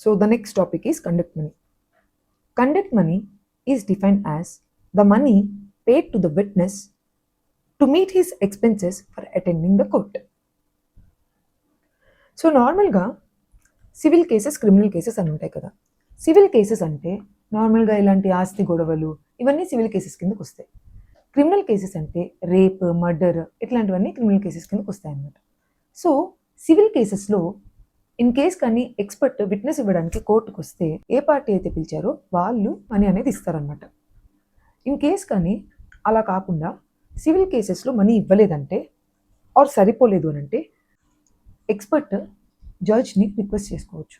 So the next topic is conduct money. Conduct money is defined as the money paid to the witness to meet his expenses for attending the court. So నార్మల్గా civil cases, criminal cases అని ఉంటాయి కదా. Civil cases అంటే నార్మల్గా ఇలాంటి ఆస్తి గొడవలు ఇవన్నీ సివిల్ కేసెస్ కిందకు వస్తాయి. క్రిమినల్ కేసెస్ అంటే రేప్, మర్డర్ ఇట్లాంటివన్నీ క్రిమినల్ కేసెస్ కిందకు వస్తాయి అన్నమాట. సో సివిల్ కేసెస్లో ఇన్ కేస్ కానీ ఎక్స్పర్ట్ విట్నెస్ ఇవ్వడానికి కోర్టుకు వస్తే ఏ పార్టీ అయితే పిలిచారో వాళ్ళు మనీ అనేది ఇస్తారనమాట. ఇన్ కేస్ కానీ అలా కాకుండా సివిల్ కేసెస్లో మనీ ఇవ్వలేదంటే ఆర్ సరిపోలేదు అని అంటే ఎక్స్పర్ట్ జడ్జ్ని రిక్వెస్ట్ చేసుకోవచ్చు.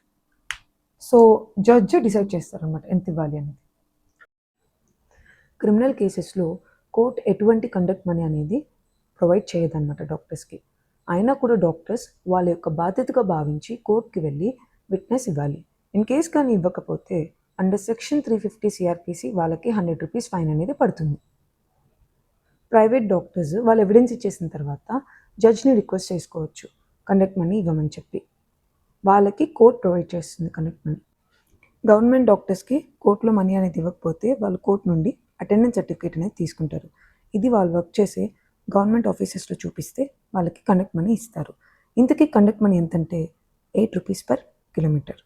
సో జడ్జ్ డిసైడ్ చేస్తారనమాట ఎంత ఇవ్వాలి అనేది. క్రిమినల్ కేసెస్లో కోర్ట్ ఎటువంటి కండక్ట్ మనీ అనేది ప్రొవైడ్ చేయదన్నమాట డాక్టర్స్కి. అయినా కూడా డాక్టర్స్ వాళ్ళ యొక్క బాధ్యతగా భావించి కోర్టుకి వెళ్ళి విట్నెస్ ఇవ్వాలి. ఇన్ కేస్ కానీ ఇవ్వకపోతే అండర్ సెక్షన్ 350 సిఆర్పిసి వాళ్ళకి 100 రూపీస్ ఫైన్ అనేది పడుతుంది. ప్రైవేట్ డాక్టర్స్ వాళ్ళు ఎవిడెన్స్ ఇచ్చేసిన తర్వాత జడ్జ్ని రిక్వెస్ట్ చేసుకోవచ్చు కండక్ట్ మనీ ఇవ్వమని చెప్పి. వాళ్ళకి కోర్ట్ ప్రొవైడ్ చేస్తుంది కండక్ట్ మనీ. గవర్నమెంట్ డాక్టర్స్కి కోర్టులో మనీ అనేది ఇవ్వకపోతే వాళ్ళు కోర్టు నుండి అటెండెన్స్ సర్టిఫికేట్ అనేది తీసుకుంటారు. ఇది వాళ్ళు వర్క్ చేసే గవర్నమెంట్ ఆఫీసెస్లో చూపిస్తే వాళ్ళకి కండక్ట్ మనీ ఇస్తారు. ఇంతకీ కండక్ట్ మనీ ఎంతంటే 8 రూపీస్ పర్ కిలోమీటర్.